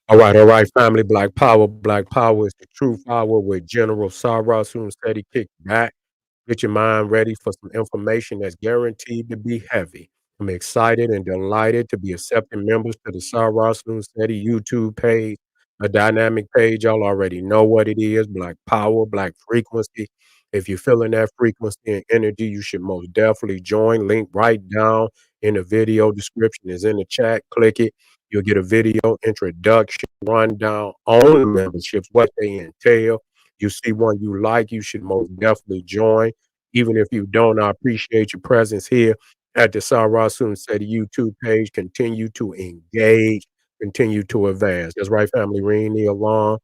All right, family. Black Power. Black Power is the true power with General Sarah soon said he kicked back. Get your mind ready for some information that's guaranteed to be heavy. I'm excited and delighted to be accepting members to the Sarah Soon Steady YouTube page, a dynamic page. Y'all already know what it is, Black Power, Black Frequency. If you're feeling that frequency and energy, you should most definitely join. Link right down in the video description is in the chat. Click it. You'll get a video introduction, rundown on the memberships, what they entail. You see one you like, you should most definitely join. Even if you don't, I appreciate your presence here at the Sarah Soon City YouTube page. Continue to engage, continue to advance. That's right, family. Ring the alarm.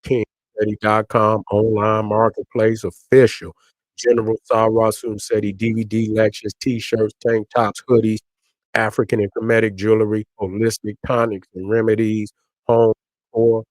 KingSteady.com, online marketplace, official. General Sarah Soon City DVD lectures, t-shirts, tank tops, hoodies, African and Kemetic jewelry, holistic tonics and remedies, home decor,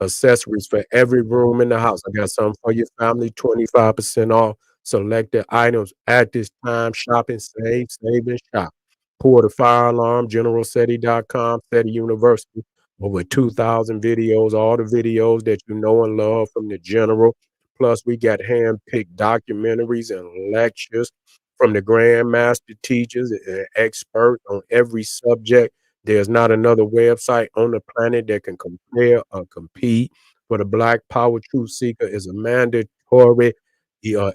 accessories for every room in the house. I got something for your family, 25% off selected items at this time. Shopping, save, and shop. Pour the fire alarm, generalseti.com, SETI University. Over 2,000 videos, all the videos that you know and love from the general. Plus, we got hand-picked documentaries and lectures from the grandmaster teachers and experts on every subject. There's not another website on the planet that can compare or compete. For the Black Power Truth Seeker is a mandatory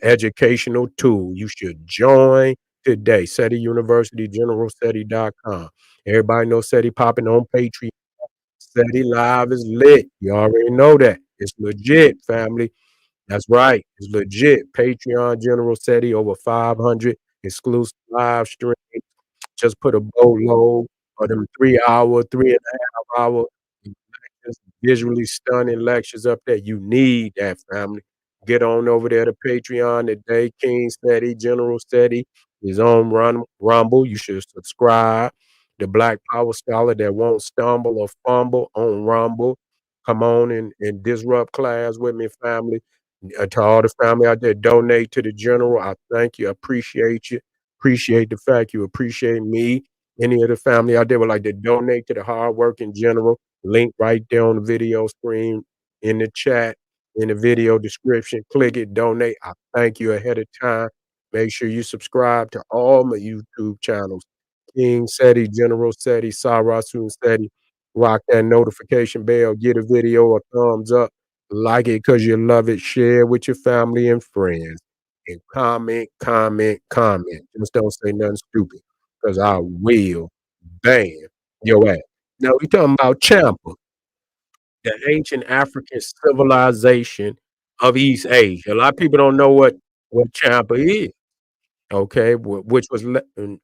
educational tool. You should join today. SETI University, generalseti.com. Everybody knows SETI popping on Patreon. SETI Live is lit. You already know that. It's legit, family. That's right. It's legit. Patreon General SETI over 500 exclusive live streams. Just put a boatload of them 3 hour, 3.5 hour lectures, visually stunning lectures up there. You need that, family. Get on over there to Patreon today. King Steady, General Steady is on Rumble. You should subscribe. The Black Power Scholar that won't stumble or fumble on Rumble. Come on and disrupt class with me, family. To all the family out there, donate to the general. I thank you. I appreciate you. Appreciate the fact you appreciate me. Any of the family out there would like to donate to the hard work in general. Link right there on the video screen, in the chat, in the video description. Click it, donate. I thank you ahead of time. Make sure you subscribe to all my YouTube channels. King Seti, General Seti, Sarasun Seti. Rock that notification bell. Get a video a thumbs up. Like it because you love it. Share with your family and friends. And comment, comment, comment. Just don't say nothing stupid because I will ban your ass. Now we talking about Champa, the ancient African civilization of East Asia. A lot of people don't know what Champa is. Okay, which was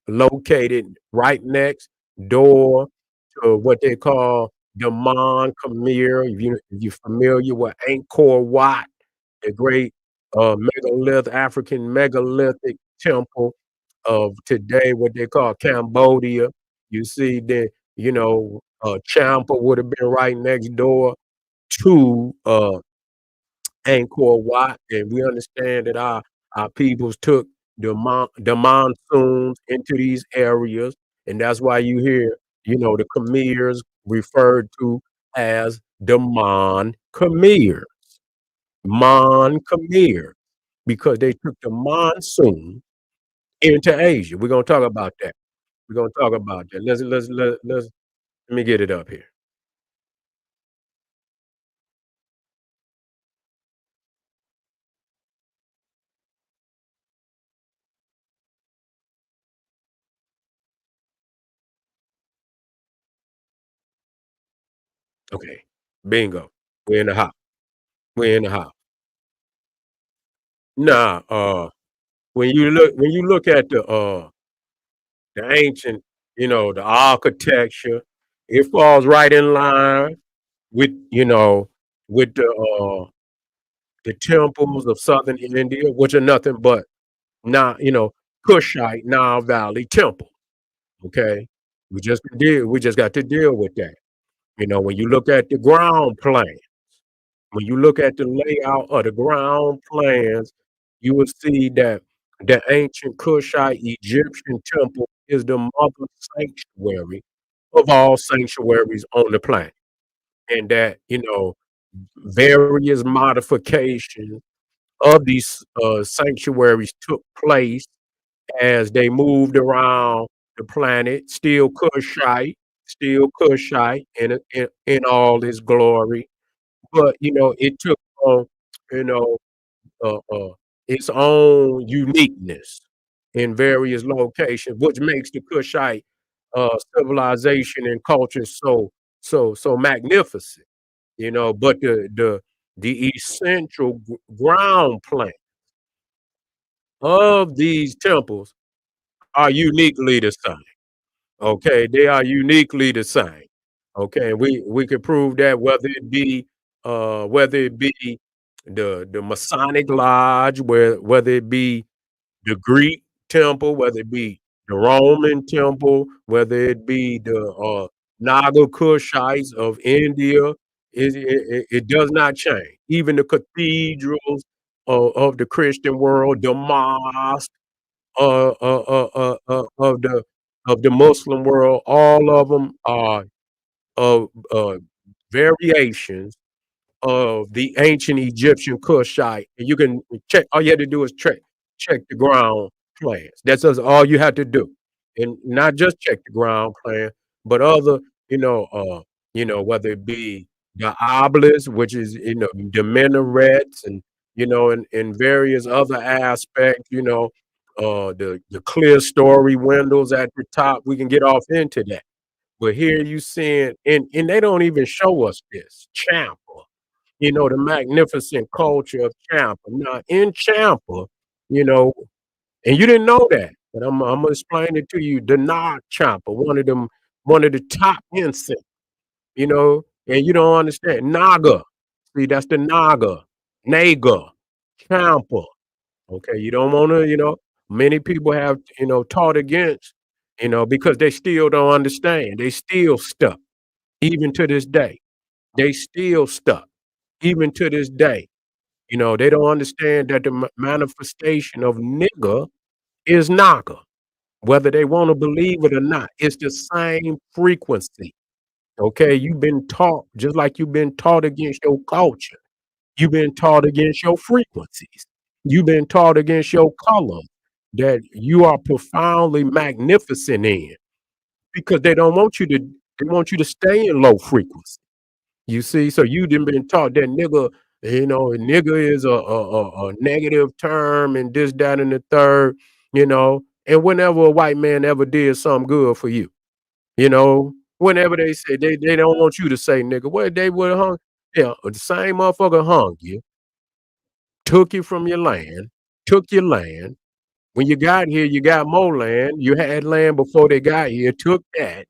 located right next door to what they call Daman Khmer. If you're familiar with Angkor Wat, the great African megalithic temple of today, what they call Cambodia. You see that, Champa would have been right next door to Angkor Wat, and we understand that our peoples took the monsoons into these areas, and that's why you hear, the Khmers referred to as the Mon Khmer, because they took the monsoon into Asia. We're gonna talk about that. We're gonna talk about that. Let me get it up here. Okay, bingo. We're in the house. We're in the house. Nah, when you look at the ancient, the architecture, it falls right in line with, with the temples of southern India, which are nothing but now, Kushite Nile Valley temple. Okay. We just got to deal with that. When you look at the ground plan, when you look at the layout of the ground plans, you will see that the ancient Kushite Egyptian temple is the mother sanctuary of all sanctuaries on the planet. and that, various modifications of these, sanctuaries took place as they moved around the planet, still Kushite in all its glory, but, it took on, you know, uh, uh, its own uniqueness in various locations, which makes the Kushite, civilization and culture so magnificent, but the essential ground plan of these temples are uniquely the same. Okay, they are uniquely the same. Okay, and we could prove that whether it be the Masonic Lodge, whether it be the Greek temple, whether it be the Roman temple, whether it be the Naga Kushites of India, it does not change. Even the cathedrals of the Christian world, the mosque of the Muslim world, all of them are variations of the ancient Egyptian Kushite, and you can check. All you had to do is check the ground plans. All you had to do, and not just check the ground plan, but other, whether it be the obelisk, which is the minarets, and and various other aspects. The clear story windows at the top. We can get off into that. But here you seeing, and they don't even show us this Champa, the magnificent culture of Champa. Now in Champa, you know, and you didn't know that, but I'm gonna explain it to you. The Nag Champa, one of the top insects, and you don't understand. Naga. See, that's the Naga, Champa. Okay, you don't wanna, many people have, taught against, because they still don't understand. They still stuck, even to this day. They still stuck, even to this day. They don't understand that the manifestation of nigger is naga, whether they wanna believe it or not. It's the same frequency, okay? You've been taught just like you've been taught against your culture. You've been taught against your frequencies. You've been taught against your color that you are profoundly magnificent in, because they want you to stay in low frequency. You see? So you done been taught that nigga is a negative term and this, that, and the third, and whenever a white man ever did something good for you, whenever they say they don't want you to say nigga, what they would hung, yeah, the same motherfucker hung you, took you from your land, took your land. When you got here, you got more land. You had land before they got here, took that,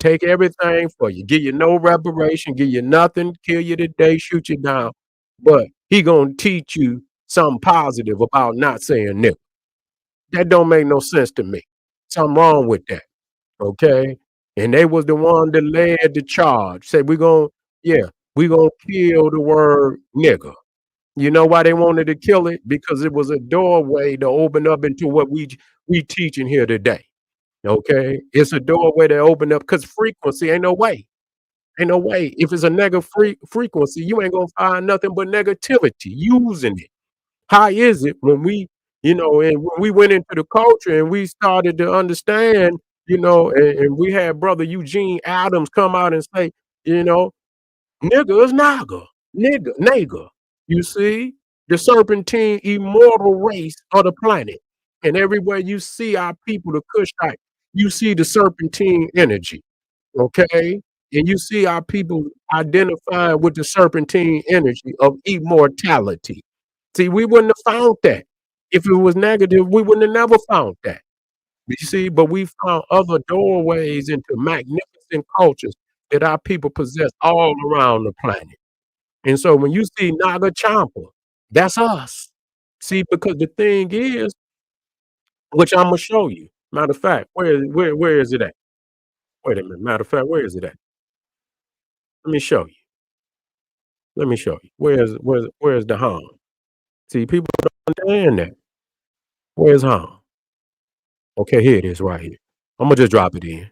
take everything for you, give you no reparation, give you nothing, kill you today, shoot you down. But he gonna teach you something positive about not saying nigga. That don't make no sense to me. Something wrong with that. Okay? And they was the one that led the charge. Said yeah, we gonna kill the word nigga. You know why they wanted to kill it? Because it was a doorway to open up into what we teaching here today. Okay? It's a doorway to open up because frequency ain't no way. Ain't no way. If it's a negative frequency, you ain't gonna find nothing but negativity using it. How is it when and when we went into the culture and we started to understand, and we had brother Eugene Adams come out and say, you know, nigga is naga, nigga. You see, the serpentine immortal race of the planet, and everywhere you see our people, the Kushite, you see the serpentine energy. Okay? And you see our people identifying with the serpentine energy of immortality. See, we wouldn't have found that. If it was negative, we wouldn't have never found that. You see, but we found other doorways into magnificent cultures that our people possess all around the planet. And so when you see Naga Champa, that's us. See, because the thing is, which I'm gonna show you. Matter of fact, where is it at? Wait a minute. Matter of fact, where is it at? Let me show you. Let me show you. Where's the harm? See, people don't understand that. Where's harm? Okay, here it is right here. I'm gonna just drop it in.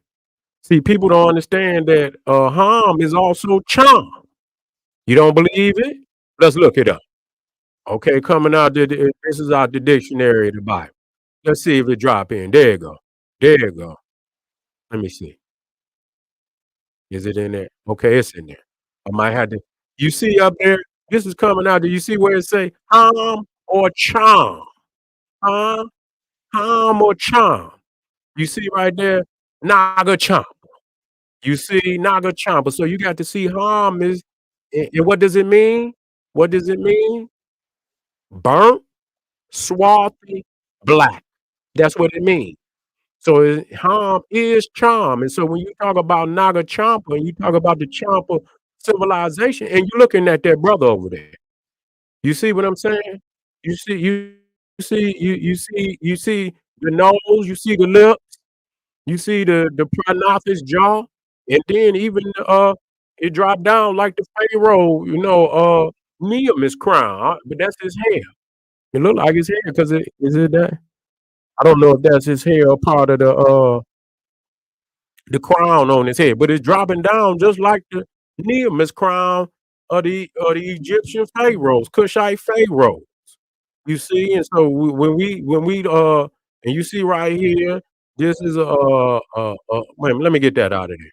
See, people don't understand that, Ham is also charm. You don't believe it? Let's look it up. Okay, coming out this is out the dictionary of the Bible. Let's see if it drop in. There you go. There you go. Let me see. Is it in there? Okay, it's in there. I might have to you see up there? This is coming out. Do you see where it say harm or charm? Huh? Harm or charm? You see right there? Naga Champa. You see Naga Champa. So you got to see harm is and what does it mean? What does it mean? Burnt, swarthy, black. That's what it means. So harm is charm. And so when you talk about Naga Champa and you talk about the Champa civilization, and you're looking at that brother over there. You see what I'm saying? You see the nose, you see the lips, you see the prognathod's jaw, and then even it dropped down like the Pharaoh, Nehemus crown, but that's his hair. It look like his hair because it is it that? I don't know if that's his hair or part of the crown on his head, but it's dropping down just like the Nehemus crown of the Egyptian pharaohs, Cushite pharaohs. You see, and so when we and you see right here, this is wait a minute, let me get that out of there.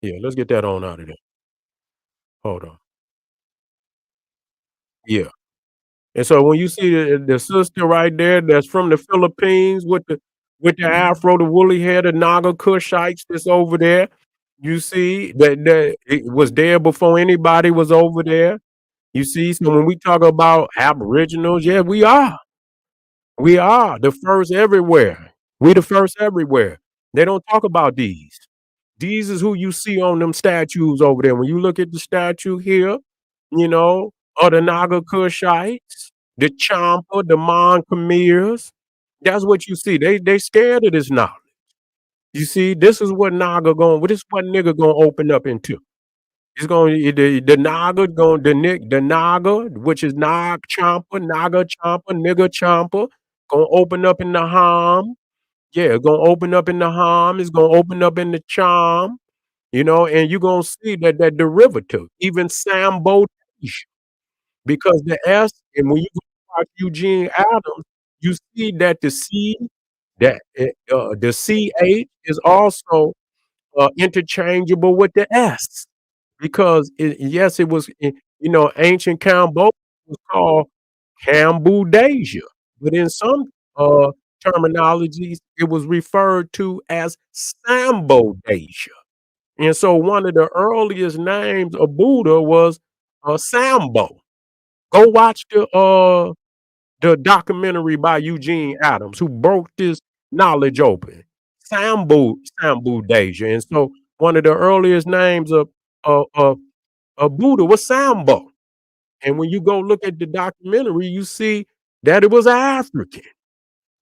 Yeah, let's get that on out of there. Hold on. Yeah. And so when you see the sister right there that's from the Philippines with the afro, the woolly hair, the Naga Kushites that's over there, you see that it was there before anybody was over there. You see, so when we talk about aboriginals, yeah, we are. We are the first everywhere. We the first everywhere. They don't talk about these. These is who you see on them statues over there. When you look at the statue here, you know, of the Naga Kushites, the Champa, the Mon Khmers, that's what you see. They scared of this knowledge. You see, this is what Naga going. This is what nigga gonna open up into. It's going the Naga going the Naga, which is Naga Champa, nigga Champa, gonna open up in the Ham. Yeah, gonna open up in the Ham. It's gonna open up in the Cham. And you're gonna see that derivative, even Sambo, because the S, and when you go watch Eugene Adams, you see that the CH is also interchangeable with the S. Because yes, it was ancient Cambodia was called Cambodasia, but in some terminologies, it was referred to as Sambodasia. And so one of the earliest names of Buddha was Sambo. Go watch the documentary by Eugene Adams, who broke this knowledge open. Sambodasia. And so one of the earliest names of Buddha was Sambo. And when you go look at the documentary, you see that it was African.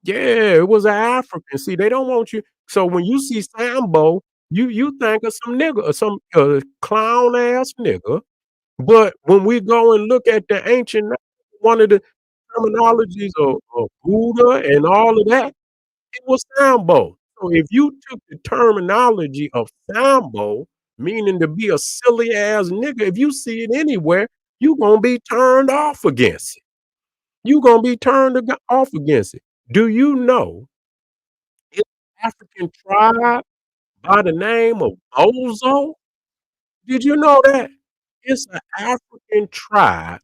Yeah, it was African. See, they don't want you. So when you see Sambo, you think of some nigga or some clown ass nigga. But when we go and look at the ancient, one of the terminologies of Buddha and all of that, it was Sambo. So if you took the terminology of Sambo, meaning to be a silly ass nigga, if you see it anywhere, you gonna be turned off against it. You gonna be off against it. Do you know it's an African tribe by the name of Bozo? Did you know that? It's an African tribe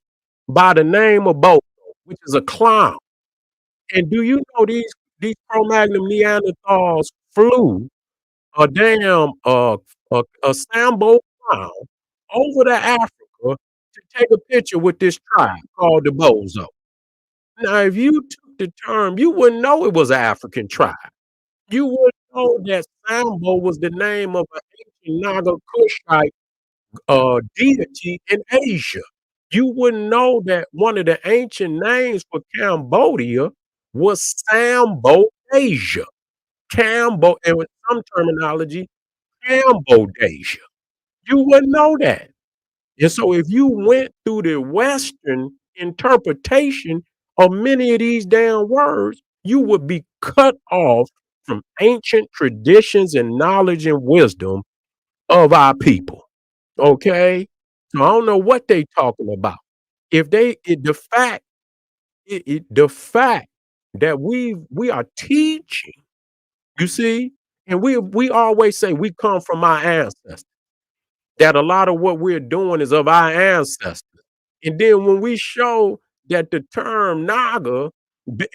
by the name of Bozo, which is a clown. And do you know these Cro-Magnon Neanderthals flew a damn a Sambo clown over to Africa to take a picture with this tribe called the Bozo. Now, if you took the term, you wouldn't know it was an African tribe. You wouldn't know that Sambo was the name of an ancient Naga Kushite deity in Asia. You wouldn't know that one of the ancient names for Cambodia was Sambodasia. And with some terminology, Cambodasia. You wouldn't know that. And so if you went through the Western interpretation of many of these damn words, you would be cut off from ancient traditions and knowledge and wisdom of our people, okay? So I don't know what they talking about. If they the fact the fact that we are teaching, you see, and we always say we come from our ancestors, that a lot of what we're doing is of our ancestors. And then when we show that the term Naga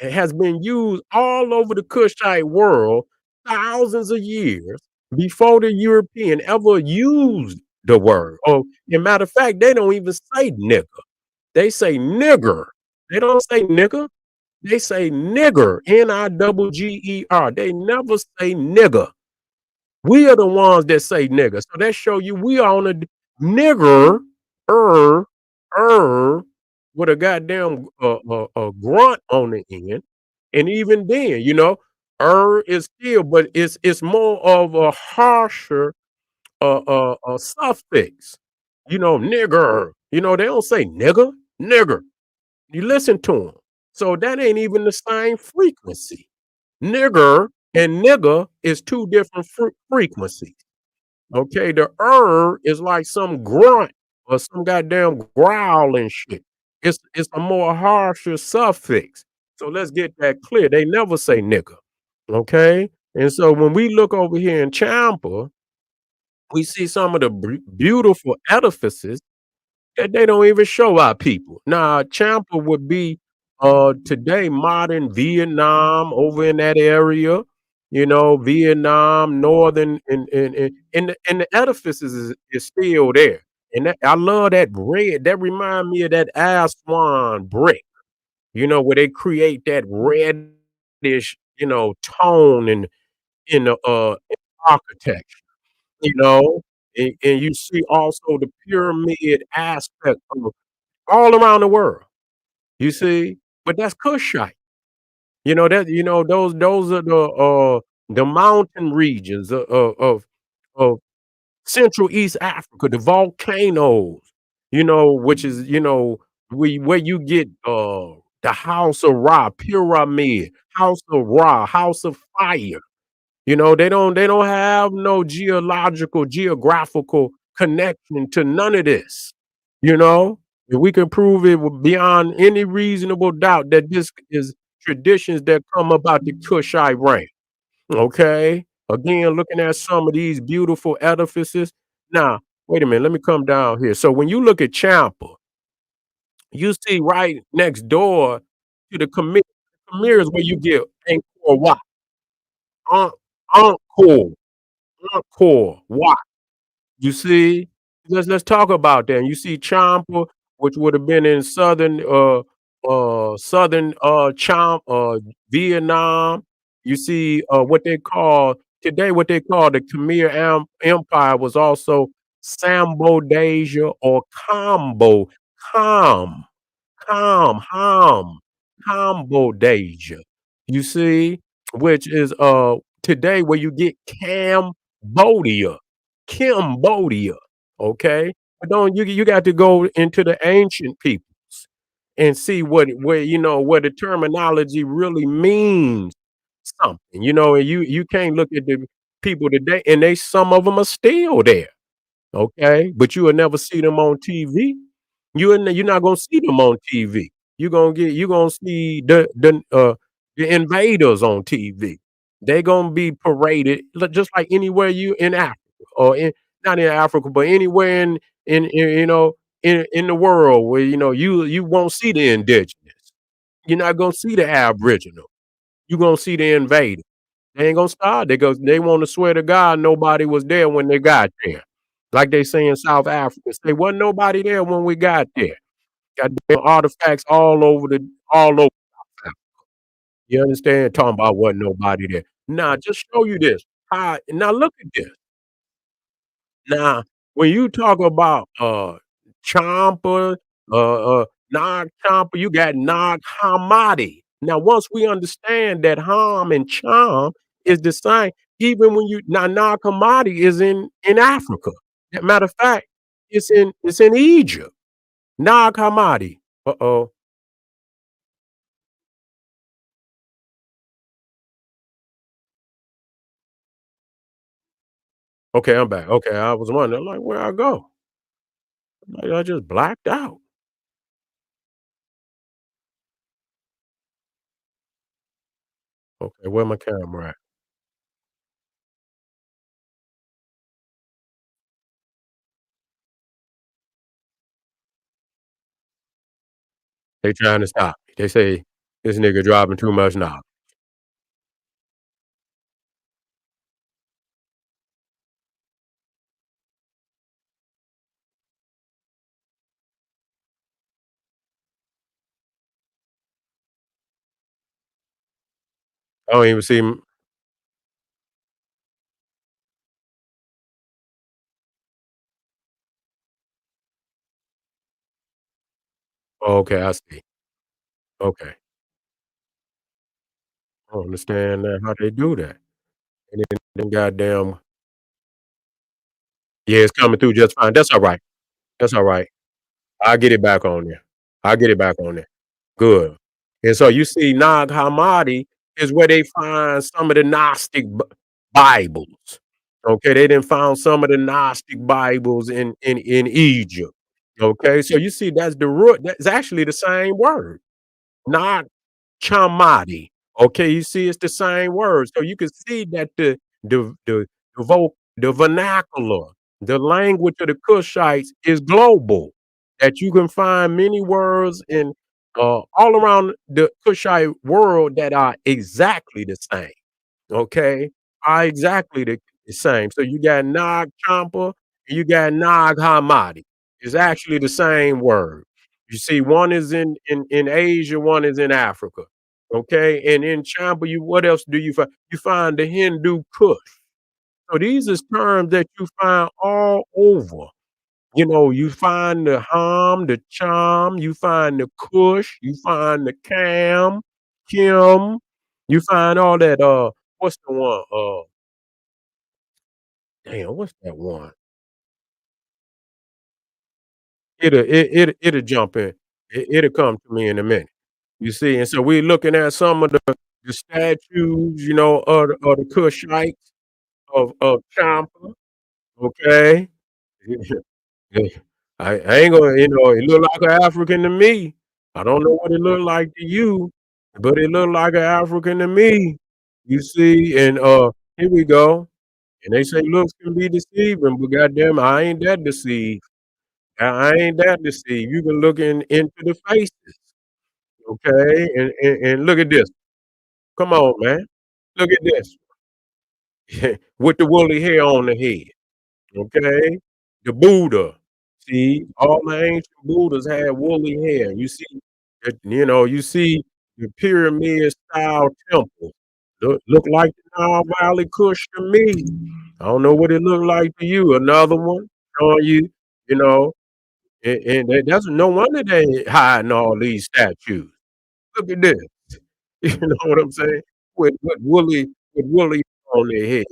has been used all over the Kushite world thousands of years before the European ever used the word. Oh, as matter of fact, they don't even say nigger. They say nigger. They don't say nigger. They say nigger. Nigger. They never say nigger. We are the ones that say nigger. So that show you we are on a nigger, er, er, with a goddamn grunt on the end. And even then, is still, but it's more of a harsher suffix. Nigger. They don't say nigger, nigger. You listen to them. So that ain't even the same frequency. Nigger and nigger is two different frequencies. Okay, the is like some grunt or some goddamn growl and shit. It's a more harsher suffix. So let's get that clear. They never say nigger. Okay. And so when we look over here in Champa, we see some of the beautiful edifices that they don't even show our people. Now, Champa would be today modern Vietnam over in that area, Vietnam, northern and the edifices is still there. And I love that red. That remind me of that Aswan brick, where they create that reddish, tone in the architecture, you know, and you see also the pyramid aspect of all around the world, you see? But that's Kushite. Those are the mountain regions of Central East Africa, the volcanoes, which is, where you get the House of Ra, pyramid, House of Ra, House of Fire. They don't have no geographical connection to none of this. You know? If we can prove it beyond any reasonable doubt that this is traditions that come about the Kushite reign. Okay? Again, looking at some of these beautiful edifices. Now, wait a minute, let me come down here. So when you look at Champa, you see right next door to the Khmer. Khmer is where you get Angkor Wat, An Angkor, Angkor Wat. You see? Let's talk about that. And you see Champa, which would have been in Vietnam. You see what they call the Khmer Empire was also Cambodia or Combo, Com. Ham, Cambodia. You see, which is today where you get Cambodia. Okay, but don't you got to go into the ancient peoples and see where the terminology really means something. And you can't look at the people today, and some of them are still there. Okay, but you will never see them on TV. You're not gonna see them on TV. You're gonna see the invaders on TV. They gonna be paraded just like anywhere you in Africa or not in Africa, but anywhere in the world where you won't see the indigenous. You're not gonna see the aboriginal. You're gonna see the invader. They ain't gonna start. They wanna swear to God nobody was there when they got there. Like they say in South Africa, say, "Wasn't nobody there when we got there." Goddamn artifacts all over. You understand? Talking about wasn't nobody there. Nah, just show you this. Now look at this. Now, when you talk about Champa, Nag Champa, you got Nag Hammadi. Now, once we understand that Ham and Cham is the same, even when you now Nag Hammadi is in Africa. Matter of fact, it's in Egypt. Nag Hammadi. Uh-oh. Okay, I'm back. Okay, I was wondering, like, where I go? Like, I just blacked out. Okay, where my camera at? They trying to stop me. They say, "This nigga dropping too much knowledge." I don't even see m okay, I see. Okay. I don't understand that, how they do that. And then goddamn yeah, it's coming through just fine. That's alright. That's alright. I'll get it back on there. I'll get it back on there. Good. And so you see Nag Hammadi is where they find some of the Gnostic Bibles. Okay, they done found some of the Gnostic Bibles in Egypt. Okay, so you see that's the root that's actually the same word. Nag Chamadi. Okay, you see, it's the same word. So you can see that the vernacular, the language of the Cushites is global. That you can find many words in all around the Cushite world that are exactly the same. Okay, are exactly the same. So you got Nag Champa and you got Nag Hammadi. It's actually the same word. You see, one is in Asia, one is in Africa. Okay, and in Champa, you what else do you find? You find the Hindu Kush. So these is terms that you find all over. You know, you find the Ham, the Cham, you find the Kush, you find the Cam, Kim, you find all that, what's the one? Damn, what's that one? It'll jump in. It'll come to me in a minute. You see, and so we're looking at some of the statues, you know, of the Kushites of Champa, okay? Yeah. I ain't gonna you know, it look like an African to me. I don't know what it look like to you, but it look like an African to me. You see, and, here we go, and they say looks can be deceiving, but goddamn, I ain't that deceived. I ain't that deceived. You can look into the faces, okay, and look at this. Come on, man. Look at this. With the woolly hair on the head. Okay? The Buddha. See, all the ancient Buddhas had woolly hair. You see that you know, you see the pyramid style temple. Look like the Nile Valley Kush to me. I don't know what it look like to you. Another one showing you, you know, and that's no wonder they hiding all these statues. Look at this. You know what I'm saying? With woolly on their head.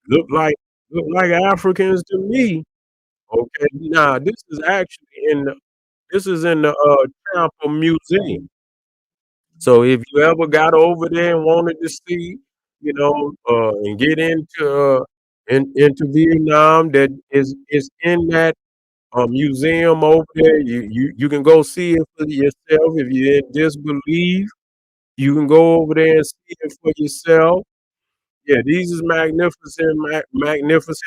Look like look like Africans to me. Okay, now this is in the, Champa Museum. So if you ever got over there and wanted to see, you know, and get into Vietnam that is in that, museum over there, you can go see it for yourself. If you're in disbelief, you can go over there and see it for yourself. Yeah, these is magnificent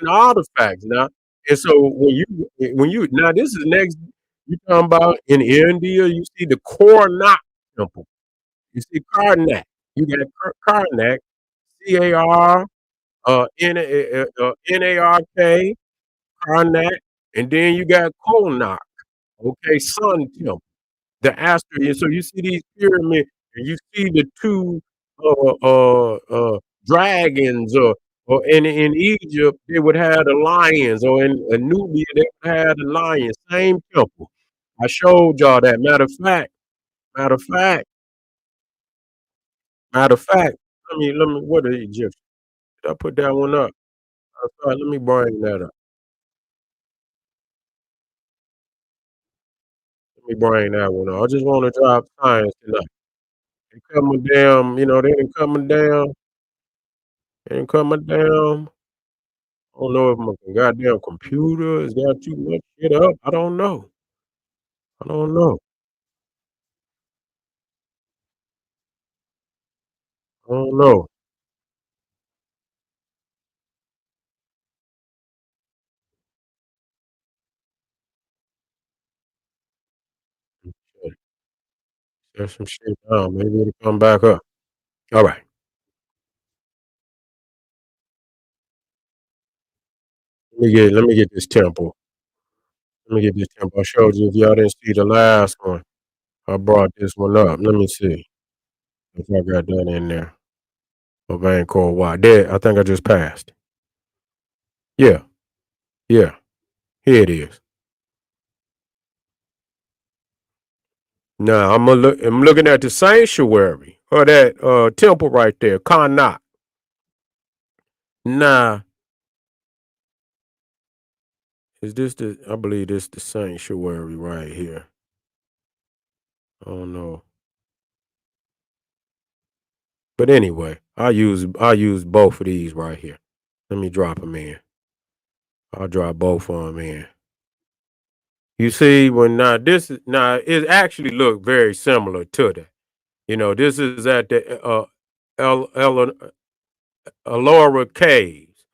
artifacts now. And so when you now this is next you talking about in India, you see the Karnak temple. You see Karnak. You got Karnak, C-A-R, N-A-R-K, Karnak, and then you got Konak, okay, Sun Temple. The Astro so you see these pyramids, and you see the 2, dragons, or in Egypt, they would have the lions, or in Nubia, they would have the lions, same temple. I showed y'all that. Matter of fact matter of fact, let me what are the Egyptians? Did I put that one up? Let me bring that up. Let me bring that one up. I just wanna drop science tonight. They coming down, you know, they done coming down I don't know if my goddamn computer has got too much shit up. I don't know. I don't know. I don't know. Shit, shut some shit down. Maybe it'll come back up. All right. Let me get this temple. Let me get this temple. I showed you if y'all didn't see the last one. I brought this one up. Let me see if I got that in there. A vein called Y. There, I think I just passed. Yeah, yeah. Here it is. Now I'm looking at the sanctuary or that temple right there, Karnak. Nah, is this the I believe this the sanctuary right here. I don't know. But anyway, I use both of these right here. Let me drop them in. I'll drop both of them in. You see, when now this is now it actually look very similar to that. This is at the El Elora Caves.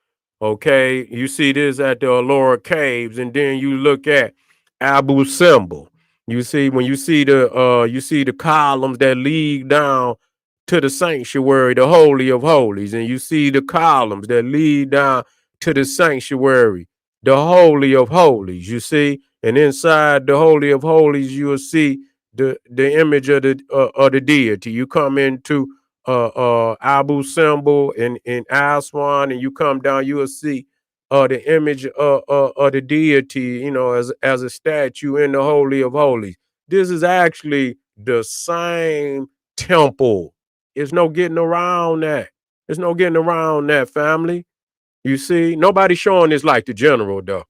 Okay, you see this at the Elora Caves, and then you look at Abu Simbel. You see when you see the columns that lead down to the sanctuary, the Holy of Holies, and you see the columns that lead down to the sanctuary, the Holy of Holies. You see, and inside the Holy of Holies, you will see the image of the deity. You come into Abu Simbel in Aswan, and you come down, you will see the image of the deity, as a statue in the Holy of Holies. This is actually the same temple. There's no getting around that. There's no getting around that, family. You see, nobody's showing this like the general though.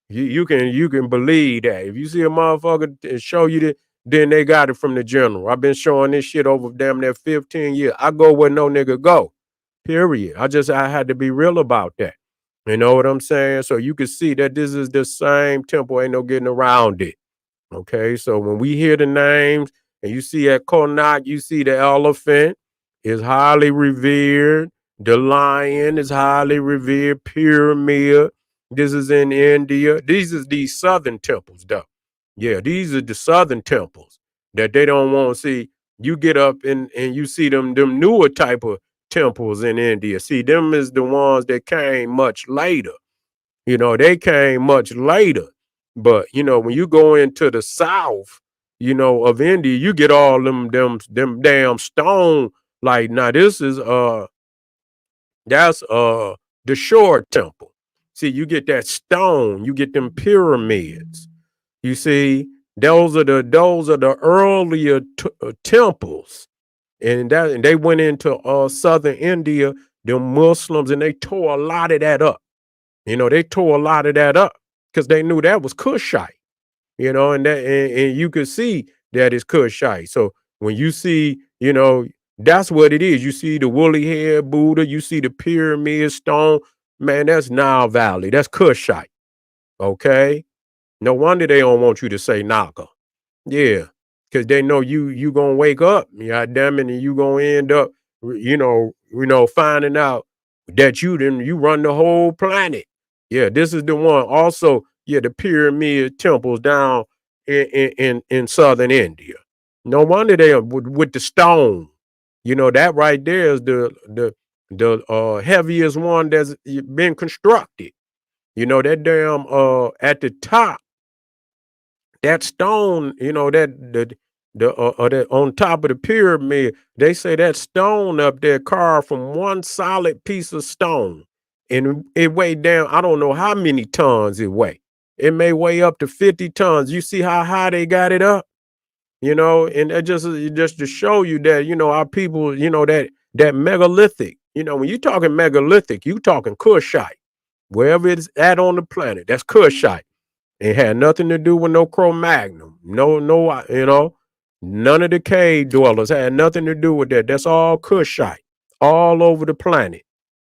You can believe that. If you see a motherfucker show you that, then they got it from the general. I've been showing this shit over damn near 15 years. I go where no nigga go. Period. I had to be real about that. You know what I'm saying? So you can see that this is the same temple. Ain't no getting around it. Okay, so when we hear the names and you see at Konnak, you see the elephant is highly revered, the lion is highly revered, pyramid. This is in India. These is these southern temples, though. Yeah, these are the southern temples that they don't want to see. You get up and you see them newer type of temples in India. See, them is the ones that came much later. They came much later. But when you go into the south, of India, you get all them damn stone. Like now, this is that's the shore temple. See, you get that stone, you get them pyramids. You see, those are the earlier temples, and they went into southern India, the Muslims, and they tore a lot of that up. They tore a lot of that up because they knew that was Kushite, and you could see that it's Kushite. So when you see, that's what it is. You see the woolly head Buddha, you see the pyramid stone, man, that's Nile Valley. That's Kushite. Okay. No wonder they don't want you to say Naka. Yeah, because they know you gonna wake up, God damn it, and you gonna end up, finding out that you run the whole planet. Yeah, this is the one. Also, yeah, the pyramid temples down in southern India. No wonder they are with the stone. That right there is the heaviest one that's been constructed. That damn at the top, that stone, that on top of the pyramid, they say that stone up there carved from one solid piece of stone, and it weighed down. I don't know how many tons it weigh. It may weigh up to 50 tons. You see how high they got it up, and that just to show you that our people, that megalithic. When you talking megalithic, you talking Kushite, wherever it's at on the planet. That's Kushite. It had nothing to do with no Cro-Magnon. No, none of the cave dwellers had nothing to do with that. That's all Kushite, all over the planet.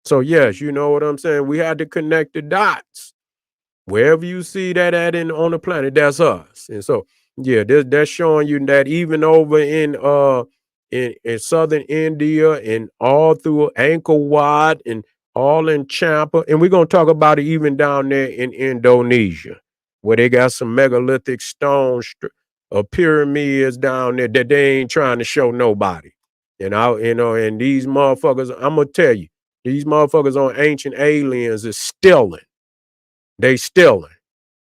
So, yes, you know what I'm saying? We had to connect the dots. Wherever you see that at in on the planet, that's us. And so, yeah, that's showing you that even over in southern India and all through Angkor Wat and all in Champa, and we're gonna talk about it even down there in Indonesia, where they got some megalithic stone pyramids down there that they ain't trying to show nobody. And and these motherfuckers, I'm gonna tell you, these motherfuckers on Ancient Aliens is stealing. They stealing.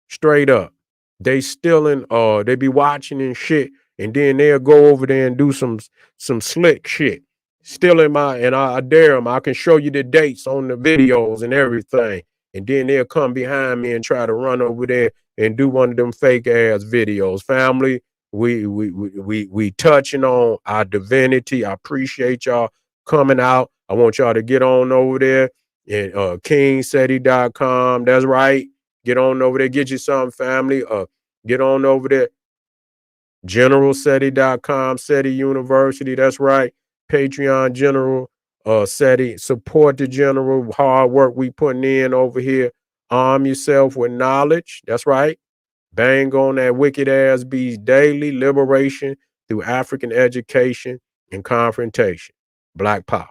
Straight up. They stealing, they be watching and shit, and then they'll go over there and do some slick shit. Stealing and I dare them. I can show you the dates on the videos and everything. And then they'll come behind me and try to run over there and do one of them fake ass videos. Family, we touching on our divinity. I appreciate y'all coming out. I want y'all to get on over there and kingseti.com. That's right. Get on over there, get you some family. Get on over there, generalseti.com, SETI University. That's right. Patreon General SETI. Support the general hard work we putting in over here. Arm yourself with knowledge. That's right. Bang on that wicked ass beast daily liberation through African education and confrontation. Black power.